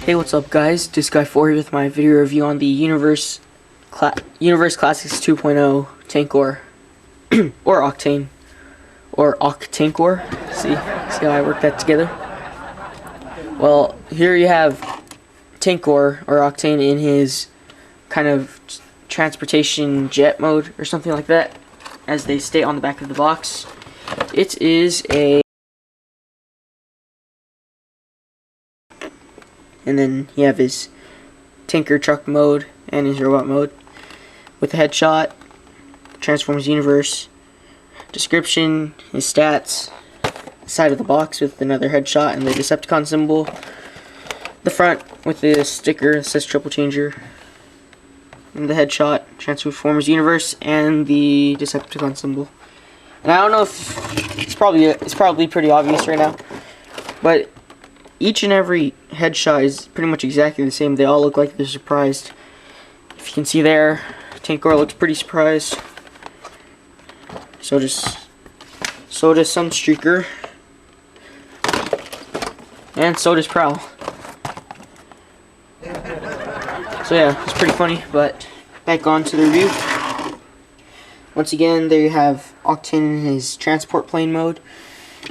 Hey, what's up guys? This guy 4 here with my video review on the Universe Classics 2.0 Tankor or Octane or Tankor. See how I work that together? Well, here you have Tankor or Octane in his kind of transportation jet mode or something like that, as they state on the back of the box. It is a, and then you have his tanker truck mode and his robot mode with a headshot, Transformers Universe, description, his stats, side of the box with another headshot and the Decepticon symbol, the front with the sticker that says Triple Changer, and the headshot, Transformers Universe, and the Decepticon symbol. And I don't know if it's probably pretty obvious right now, but each and every headshot is pretty much exactly the same. They all look like they're surprised. If you can see there, Tankor looks pretty surprised. So does Sunstreaker, and so does Prowl. So yeah, it's pretty funny. But back on to the review. Once again, there you have Octane in his transport plane mode.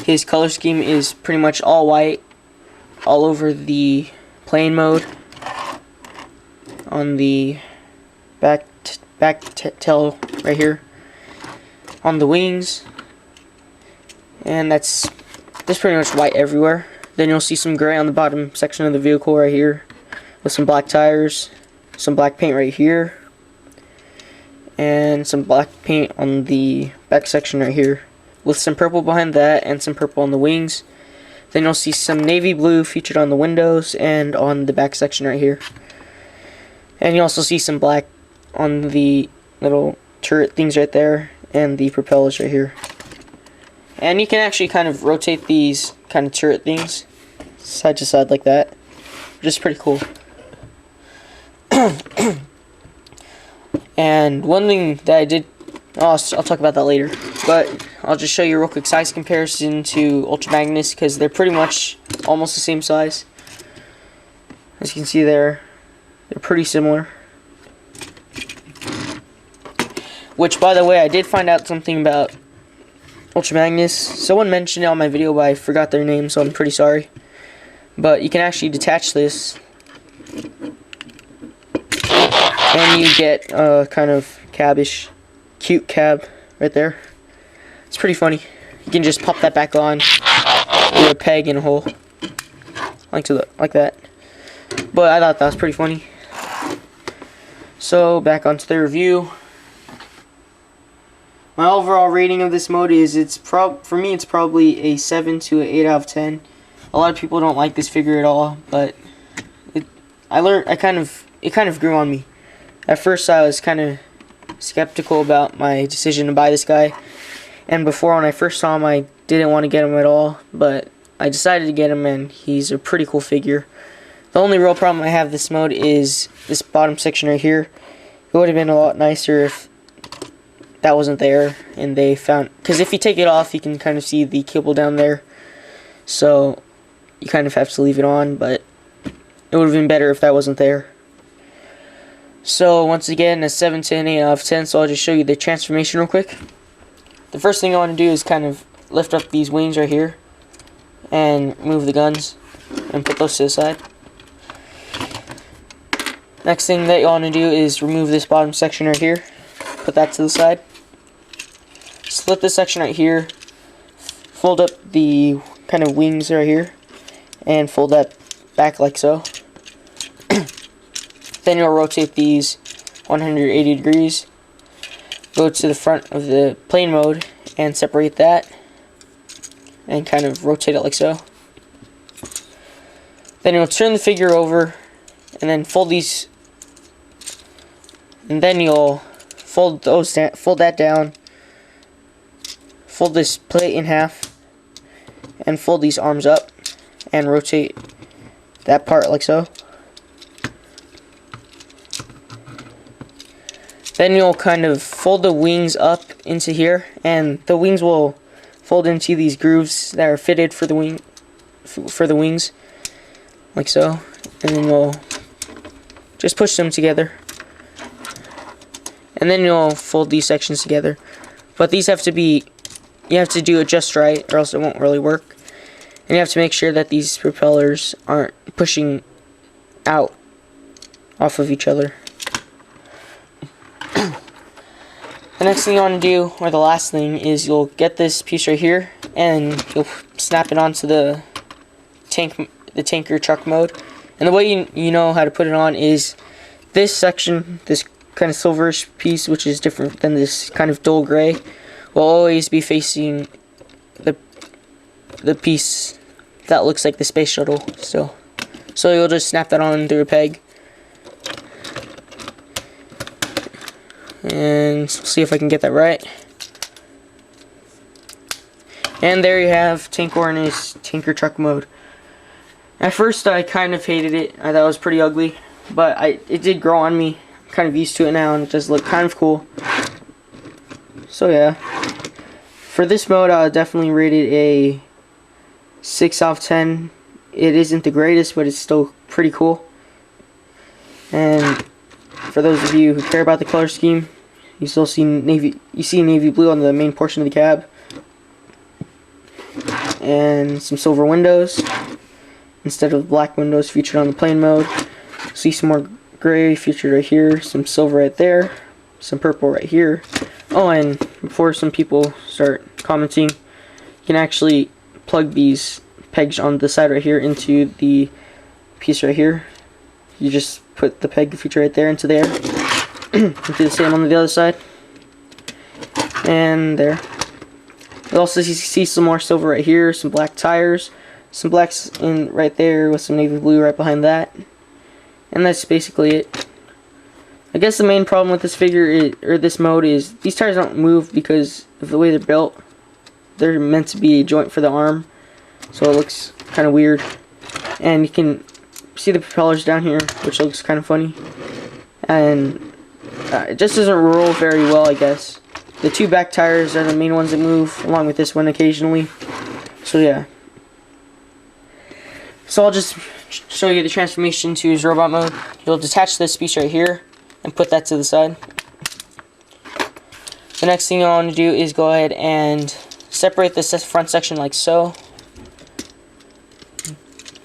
His color scheme is pretty much all white all over the plane mode. On the back tail right here, on the wings, and that's pretty much white everywhere. Then you'll see some gray on the bottom section of the vehicle right here, with some black tires, some black paint right here, and some black paint on the back section right here, with some purple behind that and some purple on the wings. Then you'll see some navy blue featured on the windows and on the back section right here. And you also see some black on the little turret things right there and the propellers right here. And you can actually kind of rotate these kind of turret things side to side like that, which is pretty cool. And one thing that I did, I'll talk about that later, but I'll just show you a real quick size comparison to Ultra Magnus, because they're pretty much almost the same size. As you can see there, they're pretty similar. Which, by the way, I did find out something about Ultra Magnus. Someone mentioned it on my video, but I forgot their name, so I'm pretty sorry. But you can actually detach this, and you get kind of cabish, cute cab right there. It's pretty funny. You can just pop that back on with a peg and a hole, like that. But I thought that was pretty funny. So back onto the review. My overall rating of this mode is for me it's probably a 7 to an 8 out of 10. A lot of people don't like this figure at all, but it kind of grew on me. At first I was kind of skeptical about my decision to buy this guy, and before, when I first saw him, I didn't want to get him at all, but I decided to get him, and he's a pretty cool figure. The only real problem I have with this mode is this bottom section right here. It would have been a lot nicer if that wasn't there, and they found, because if you take it off, you can kind of see the cable down there, so you kind of have to leave it on, but it would have been better if that wasn't there. So once again, a 7 to an 8 out of 10, so I'll just show you the transformation real quick. The first thing I want to do is kind of lift up these wings right here and remove the guns and put those to the side. Next thing that you want to do is remove this bottom section right here, put that to the side. Slip this section right here, fold up the kind of wings right here, and fold that back like so. Then you'll rotate these 180 degrees, go to the front of the plane mode and separate that, and kind of rotate it like so. Then you'll turn the figure over and then fold these, and then you'll fold that down, fold this plate in half, and fold these arms up and rotate that part like so. Then you'll kind of fold the wings up into here, and the wings will fold into these grooves that are fitted for the wings, like so. and then you'll just push them together, and then you'll fold these sections together. But these have to be, you have to do it just right, or else it won't really work. And you have to make sure that these propellers aren't pushing out off of each other. The next thing you want to do, or the last thing, is you'll get this piece right here and you'll snap it onto the tanker truck mode. And the way you know how to put it on is this section, this kind of silverish piece, which is different than this kind of dull gray, will always be facing the piece that looks like the space shuttle still. So you'll just snap that on through a peg. And see if I can get that right. And there you have Tankor in his tanker truck mode. At first I kind of hated it. I thought it was pretty ugly, but it did grow on me. I'm kind of used to it now, and it does look kind of cool. So yeah, for this mode I would definitely rate it a 6 out of 10. It isn't the greatest, but it's still pretty cool. And for those of you who care about the color scheme, you still see navy blue on the main portion of the cab, and some silver windows instead of black windows featured on the plain mode. See some more gray featured right here, some silver right there, some purple right here. Oh, and before some people start commenting, you can actually plug these pegs on the side right here into the piece right here. You just put the peg feature right there into there. Do the same on the other side. And there. You'll also see some more silver right here, some black tires, some blacks in right there with some navy blue right behind that. And that's basically it. I guess the main problem with this figure or this mode is these tires don't move because of the way they're built. They're meant to be a joint for the arm, so it looks kind of weird. And you can see the propellers down here, which looks kind of funny. And it just doesn't roll very well, I guess. The two back tires are the main ones that move, along with this one occasionally. So yeah. So I'll just show you the transformation to his robot mode. You'll detach this piece right here and put that to the side. The next thing you want to do is go ahead and separate this front section like so.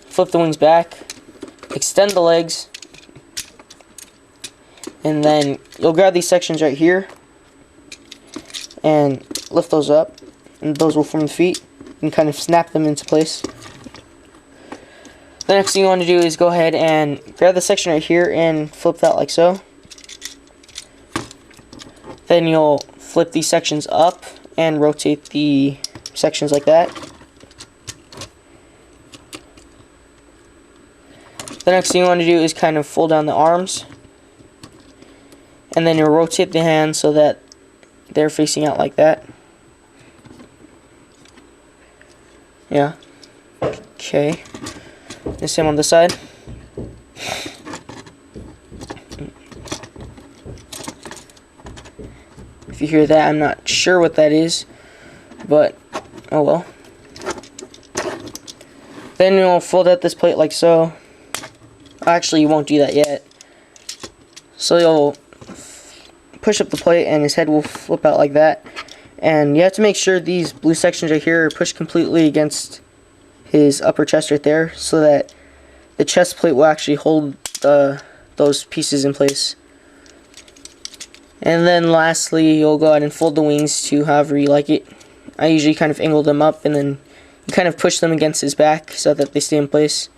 Flip the wings back. Extend the legs. And then you'll grab these sections right here and lift those up, and those will form the feet, and kind of snap them into place. The next thing you want to do is go ahead and grab the section right here and flip that like so. Then you'll flip these sections up and rotate the sections like that. The next thing you want to do is kind of fold down the arms, and then you'll rotate the hands so that they're facing out like that. Yeah. Okay. The same on the side. If you hear that, I'm not sure what that is, but oh well. Then you'll fold out this plate like so. Actually, you won't do that yet. So you'll push up the plate and his head will flip out like that. And you have to make sure these blue sections right here are pushed completely against his upper chest right there, so that the chest plate will actually hold those pieces in place. And then lastly, you'll go ahead and fold the wings to however you like it. I usually kind of angle them up, and then you kind of push them against his back so that they stay in place.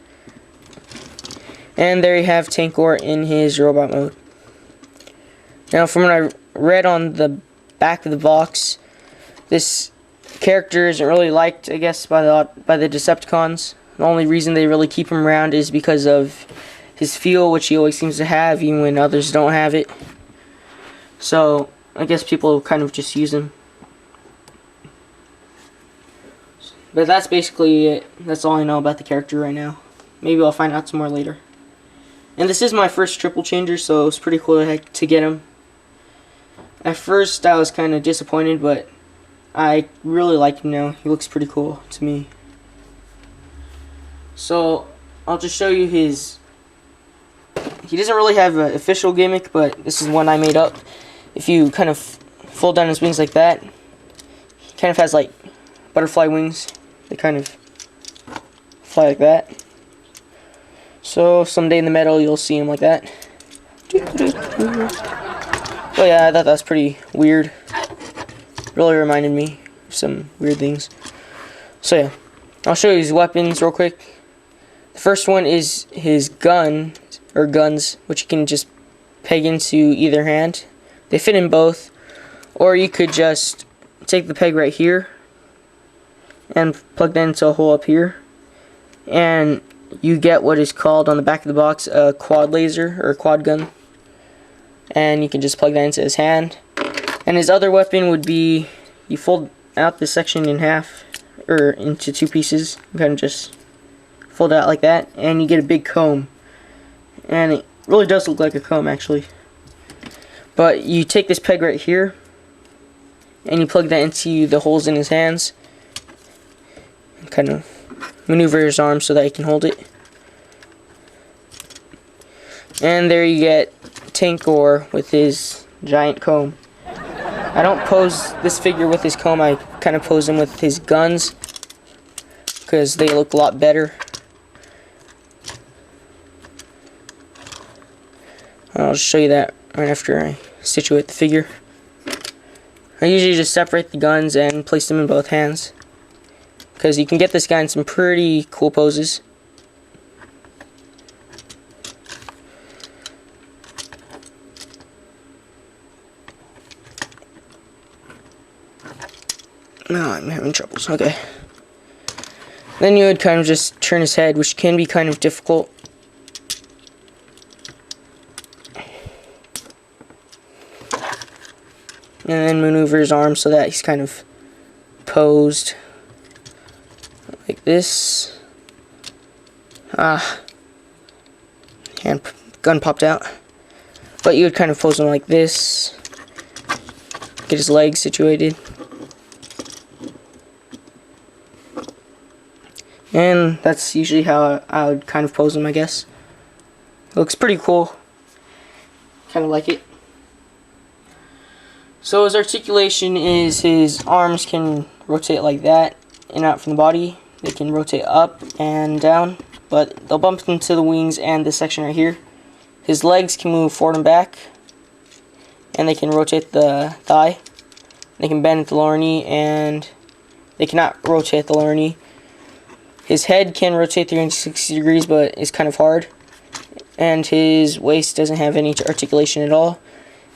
And there you have Tankor in his robot mode. Now, from what I read on the back of the box, this character isn't really liked, I guess, by the Decepticons. The only reason they really keep him around is because of his feel, which he always seems to have, even when others don't have it. So, I guess people kind of just use him. But that's basically it. That's all I know about the character right now. Maybe I'll find out some more later. And this is my first triple changer, so it was pretty cool to get him. At first, I was kind of disappointed, but I really like him now. He looks pretty cool to me. So, I'll just show you his he doesn't really have an official gimmick, but this is one I made up. If you kind of fold down his wings like that, he kind of has like butterfly wings. They kind of fly like that. So someday in the metal you'll see him like that. Oh yeah, I thought that was pretty weird. Really reminded me of some weird things. So yeah, I'll show you his weapons real quick. The first one is his gun, or guns, which you can just peg into either hand. They fit in both. Or you could just take the peg right here and plug that into a hole up here. And you get what is called on the back of the box a quad laser, or a quad gun. And you can just plug that into his hand. And his other weapon would be, you fold out this section in half, or into two pieces. You kind of just fold it out like that, and you get a big comb. And it really does look like a comb, actually. But you take this peg right here, and you plug that into the holes in his hands. And kind of maneuver his arm so that he can hold it. And there you get Tankor with his giant comb. I don't pose this figure with his comb, I kind of pose him with his guns, because they look a lot better. I'll just show you that right after I situate the figure. I usually just separate the guns and place them in both hands, because you can get this guy in some pretty cool poses. No, I'm having troubles. Okay. Then you would kind of just turn his head, which can be kind of difficult. And then maneuver his arm so that he's kind of posed like this. Gun popped out. But you would kind of pose him like this. Get his legs situated. And that's usually how I would kind of pose him, I guess. It looks pretty cool. Kind of like it. So his articulation is his arms can rotate like that in and out from the body. They can rotate up and down, but they'll bump into the wings and this section right here. His legs can move forward and back, and they can rotate the thigh. They can bend at the lower knee, and they cannot rotate the lower knee. His head can rotate 360 degrees, but it's kind of hard. And his waist doesn't have any articulation at all.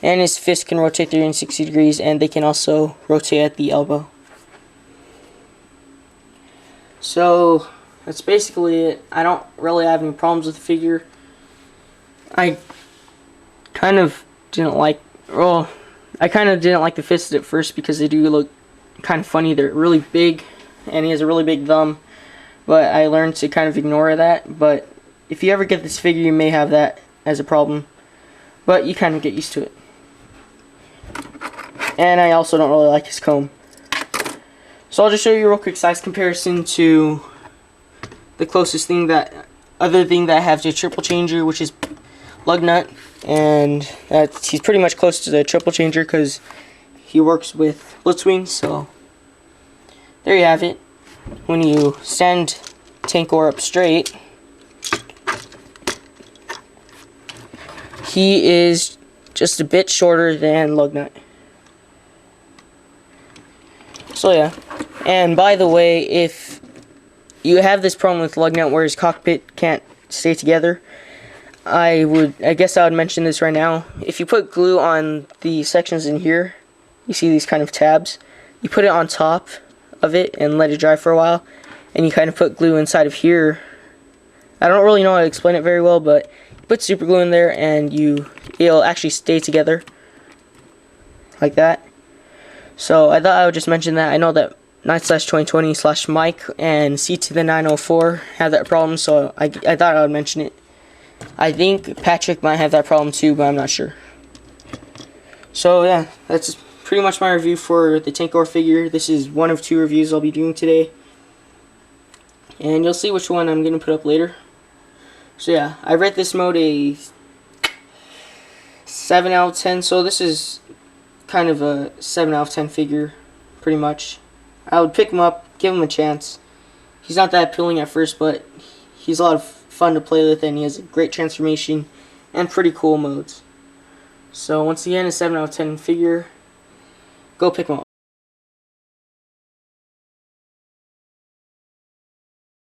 And his fist can rotate 360 degrees, and they can also rotate at the elbow. So that's basically it. I don't really have any problems with the figure. I kind of didn't like, well, I kind of didn't like the fists at first because they do look kind of funny. They're really big, and he has a really big thumb. But I learned to kind of ignore that. But if you ever get this figure, you may have that as a problem. But you kind of get used to it. And I also don't really like his comb. So I'll just show you a real quick size comparison to the closest thing other thing that I have to a triple changer, which is Lugnut. And he's pretty much close to the triple changer because he works with Blitzwing. So there you have it. When you stand Tankor up straight, he is just a bit shorter than Lugnut. So yeah, and by the way, if you have this problem with Lugnut where his cockpit can't stay together, I guess I would mention this right now. If you put glue on the sections in here, you see these kind of tabs, you put it on top of it and let it dry for a while, and you kind of put glue inside of here. I don't really know how to explain it very well, but you put super glue in there and it'll actually stay together like that. So I thought I would just mention that. I know that 9/2020/Mike and C to the 904 have that problem, so I thought I would mention it. I think Patrick might have that problem too, but I'm not sure. So yeah, that's pretty much my review for the Tankor figure. This is one of 2 reviews I'll be doing today, and you'll see which one I'm going to put up later. So yeah, I rate this mode a 7 out of 10. So this is kind of a 7 out of 10 figure, pretty much. I would pick him up, give him a chance. He's not that appealing at first, but he's a lot of fun to play with, and he has a great transformation and pretty cool modes. So once again, a 7 out of 10 figure. Go pick him up.